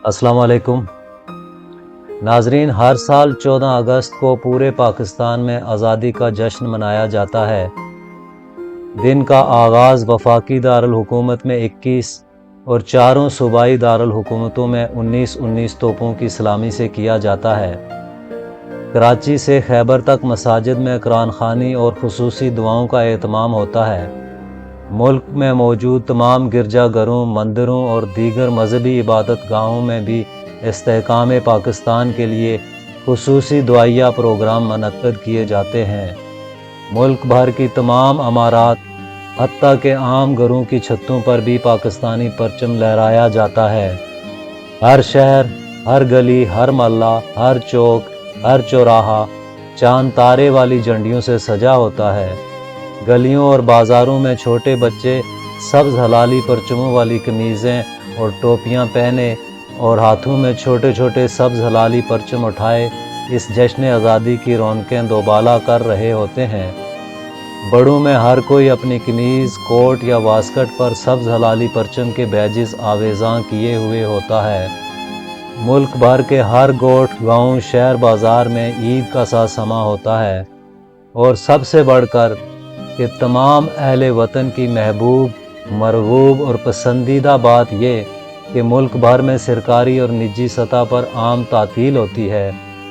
अस्सलाम वालेकुम नाजरीन। हर साल 14 अगस्त को पूरे पाकिस्तान में आज़ादी का जश्न मनाया जाता है। दिन का आगाज़ वफाकी दारुल हुकूमत में 21 और चारों सूबाई दारुल हुकूमतों में 19-19 तोपों की सलामी से किया जाता है। कराची से खैबर तक मसाजिद में कुरान ख़वानी और खुसूसी दुआओं का एहतमाम होता है। मुल्क में मौजूद तमाम गिरजाघरों, मंदिरों और दीगर मजहबी इबादत गाहों में भी इस्तेहकाम पाकिस्तान के लिए खुसूसी दुआइया प्रोग्राम मुनक्किद किए जाते हैं। मुल्क भर की तमाम अमारात हत्ता के आम घरों की छतों पर भी पाकिस्तानी परचम लहराया जाता है। हर शहर, हर गली, हर मोहल्ला, हर चौक, हर चौराहा चांद तारे वाली झंडियों से सजा होता है। गलियों और बाज़ारों में छोटे बच्चे सब्ज़ हलाली परचमों वाली कमीज़ें और टोपियां पहने और हाथों में छोटे छोटे सब्ज़ हलाली परचम उठाए इस जश्न आज़ादी की रौनकें दोबाला कर रहे होते हैं। बड़ों में हर कोई अपनी कमीज़, कोट या वास्कट पर सब्ज़ हलाली परचम के बैजिस आवेज़ां किए हुए होता है। मुल्क भर के हर गोठ, गांव, शहर, बाज़ार में ईद का सा समा होता है। और सबसे बढ़कर कि तमाम अहले वतन की महबूब, मरगूब और पसंदीदा बात ये कि मुल्क भर में सरकारी और निजी सतह पर आम तातील होती है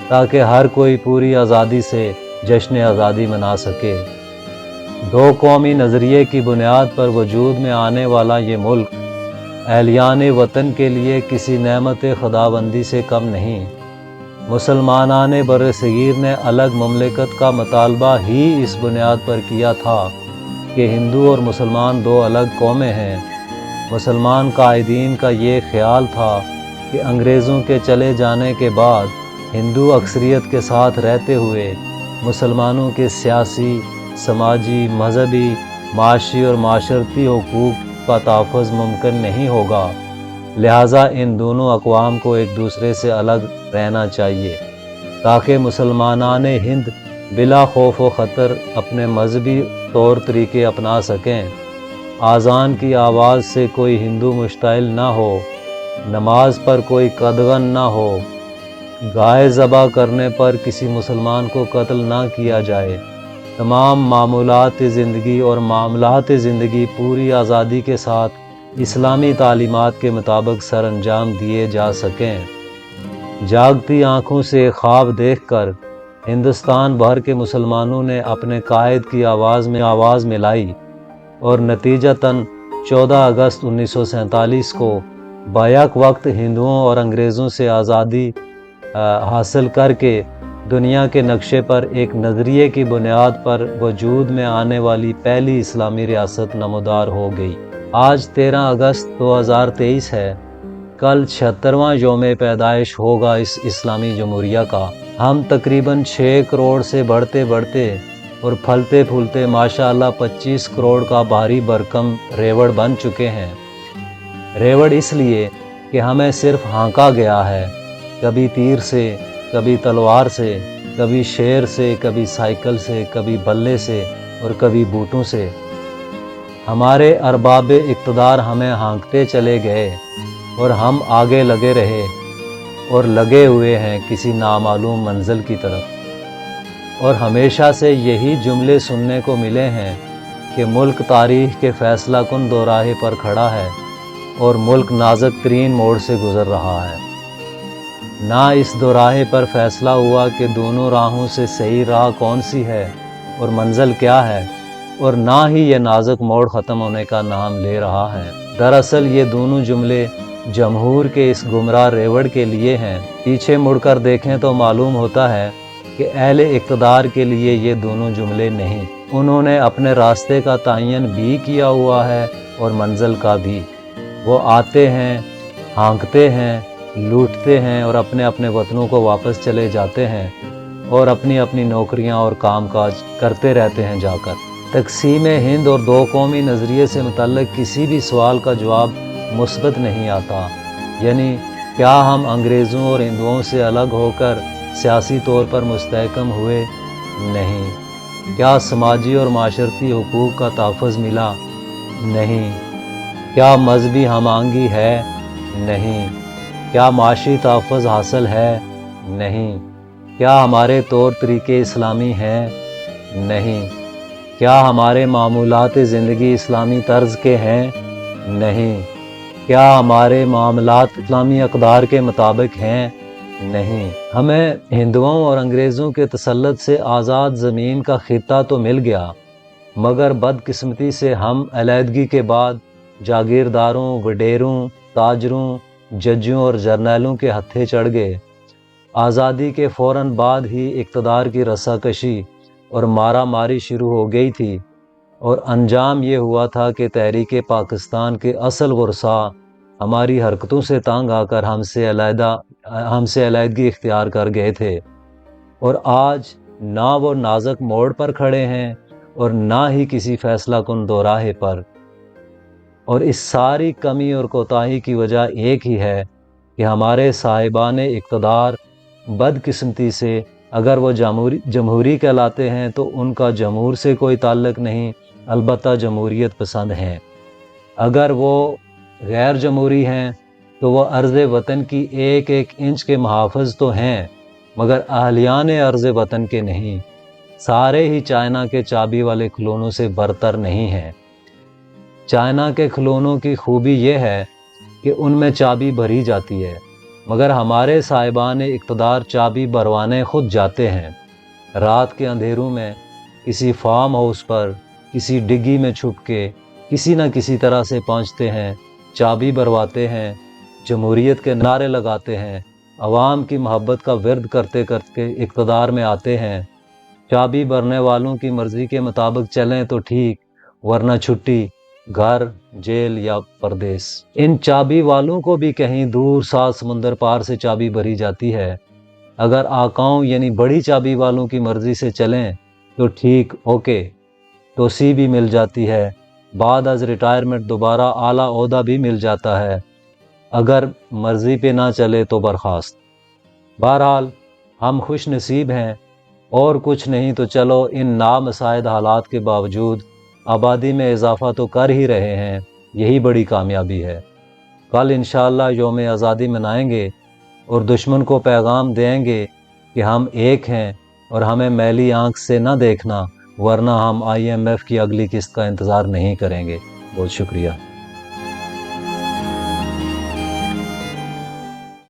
ताकि हर कोई पूरी आज़ादी से जश्न आज़ादी मना सके। दो कौमी नज़रिए की बुनियाद पर वजूद में आने वाला ये मुल्क अहलियान वतन के लिए किसी नेमत खुदाबंदी से कम नहीं। मुसलमानाने बरसगीर ने अलग ममलिकत का मुतालबा ही इस बुनियाद पर किया था कि हिंदू और मुसलमान दो अलग कौमें हैं। मुसलमान कायदीन का ये ख्याल था कि अंग्रेज़ों के चले जाने के बाद हिंदू अक्सरियत के साथ रहते हुए मुसलमानों के सियासी, समाजी, मजहबी, माशी और माशरती हुकूक का तहफ़्फ़ुज़ मुमकिन नहीं होगा। लिहाजा इन दोनों अक़वाम को एक दूसरे से अलग रहना चाहिए ताकि मुसलमानान हिंद बिला खौफ व ख़तर अपने मजहबी तौर तरीके अपना सकें। आज़ान की आवाज़ से कोई हिंदू मुश्ताइल ना हो, नमाज पर कोई कदगन ना हो, गाय ज़बा करने पर किसी मुसलमान को कत्ल ना किया जाए। तमाम मामूलात ज़िंदगी और मामलात ज़िंदगी पूरी आज़ादी के साथ इस्लामी तालीमात के मुताबिक सर अंजाम दिए जा सकें। जागती आँखों से ख्वाब देखकर हिंदुस्तान भर के मुसलमानों ने अपने कायद की आवाज़ मिलाई और नतीजतन 14 अगस्त 1947 को बैक वक्त हिंदुओं और अंग्रेज़ों से आज़ादी हासिल करके दुनिया के नक्शे पर एक नज़रिए की बुनियाद पर वजूद में आने वाली पहली इस्लामी रियासत नमोदार हो गई। आज 13 अगस्त 2023 है। कल 76वां यौम पैदाइश होगा इस इस्लामी जमहूरिया का। हम तकरीबन 6 करोड़ से बढ़ते बढ़ते और फलते फूलते माशाअल्लाह 25 करोड़ का भारी भरकम रेवड़ बन चुके हैं। रेवड़ इसलिए कि हमें सिर्फ हाँका गया है, कभी तीर से, कभी तलवार से, कभी शेर से, कभी साइकिल से, कभी बल्ले से और कभी बूटों से। हमारे अरबाब इक़्तिदार हमें हाँकते चले गए और हम आगे लगे रहे और लगे हुए हैं किसी नामालूम मंजिल की तरफ। और हमेशा से यही जुमले सुनने को मिले हैं कि मुल्क तारीख़ के फ़ैसला कुन दोराहे पर खड़ा है और मुल्क नाज़ुक तरीन मोड़ से गुज़र रहा है। ना इस दोराहे पर फ़ैसला हुआ कि दोनों राहों से सही राह कौन सी है और मंजिल क्या है, और ना ही ये नाजुक मोड़ ख़त्म होने का नाम ले रहा है। दरअसल ये दोनों जुमले जमहूर के इस गुमराह रेवड़ के लिए हैं। पीछे मुड़कर देखें तो मालूम होता है कि अहले इक़्तिदार के लिए ये दोनों जुमले नहीं। उन्होंने अपने रास्ते का तयन भी किया हुआ है और मंजिल का भी। वो आते हैं, हाँकते हैं, लूटते हैं और अपने अपने वतनों को वापस चले जाते हैं और अपनी अपनी नौकरियां और कामकाज करते रहते हैं जाकर। तक़सीम हिंद और दो कौमी नज़रिए से मुतल्लिक़ किसी भी सवाल का जवाब मुस्बत नहीं आता। यानी क्या हम अंग्रेज़ों और हिंदुओं से अलग होकर सियासी तौर पर मुस्तहकम हुए? नहीं। क्या समाजी और माशरती हुकूक का तहफ़्फ़ुज़ मिला? नहीं। क्या मजहबी हम आहंगी है? नहीं। کیا معاشی تحفظ حاصل ہے؟ نہیں۔ کیا ہمارے طور طریقے اسلامی ہیں؟ نہیں۔ کیا ہمارے معمولات زندگی اسلامی طرز کے ہیں؟ نہیں۔ کیا ہمارے معاملات اسلامی اقدار کے مطابق ہیں؟ نہیں۔ ہمیں ہندوؤں اور انگریزوں کے تسلط سے آزاد زمین کا خطہ تو مل گیا، مگر بدقسمتی سے ہم علیحدگی کے بعد جاگیرداروں، وڈیروں، تاجروں، ججوں اور جرنیلوں کے ہتھے چڑھ گئے۔ آزادی کے فوراً بعد ہی اقتدار کی رساکشی اور مارا ماری شروع ہو گئی تھی، اور انجام یہ ہوا تھا کہ تحریک پاکستان کے اصل ورثاء ہماری حرکتوں سے تنگ آ کر ہم سے علیحدگی اختیار کر گئے تھے، اور آج نہ وہ نازک موڑ پر کھڑے ہیں اور نہ ہی کسی فیصلہ کن دوراہے پر۔ اور اس ساری کمی اور کوتاہی کی وجہ ایک ہی ہے کہ ہمارے صاحبان اقتدار بدقسمتی سے، اگر وہ جمہوری کہلاتے ہیں تو ان کا جمہور سے کوئی تعلق نہیں، البتہ جمہوریت پسند ہیں۔ اگر وہ غیر جمہوری ہیں تو وہ ارض وطن کی ایک ایک انچ کے محافظ تو ہیں، مگر اہلیان ارض وطن کے نہیں۔ سارے ہی چائنا کے چابی والے کھلونوں سے برتر نہیں ہیں۔ چائنا کے کھلونوں کی خوبی یہ ہے کہ ان میں چابی بھری جاتی ہے، مگر ہمارے صاحبان اقتدار چابی بھروانے خود جاتے ہیں۔ رات کے اندھیروں میں کسی فارم ہاؤس پر، کسی ڈگی میں چھپ کے کسی نہ کسی طرح سے پہنچتے ہیں، چابی بھرواتے ہیں، جمہوریت کے نعرے لگاتے ہیں، عوام کی محبت کا ورد کرتے کرتے اقتدار میں آتے ہیں۔ چابی بھرنے والوں کی مرضی کے مطابق چلیں تو ٹھیک، ورنہ چھٹی، گھر، جیل یا پردیس۔ ان چابی والوں کو بھی کہیں دور 7 سمندر پار سے چابی بھری جاتی ہے۔ اگر آقاؤں یعنی بڑی چابی والوں کی مرضی سے چلیں تو ٹھیک، اوکے، توسیع بھی مل جاتی ہے، بعد از ریٹائرمنٹ دوبارہ اعلیٰ عہدہ بھی مل جاتا ہے، اگر مرضی پہ نہ چلے تو برخاست۔ بہرحال ہم خوش نصیب ہیں، اور کچھ نہیں تو چلو ان نامساعد حالات کے باوجود آبادی میں اضافہ تو کر ہی رہے ہیں، یہی بڑی کامیابی ہے۔ کل انشاءاللہ یوم آزادی منائیں گے اور دشمن کو پیغام دیں گے کہ ہم ایک ہیں اور ہمیں میلی آنکھ سے نہ دیکھنا، ورنہ ہم IMF کی اگلی قسط کا انتظار نہیں کریں گے۔ بہت شکریہ۔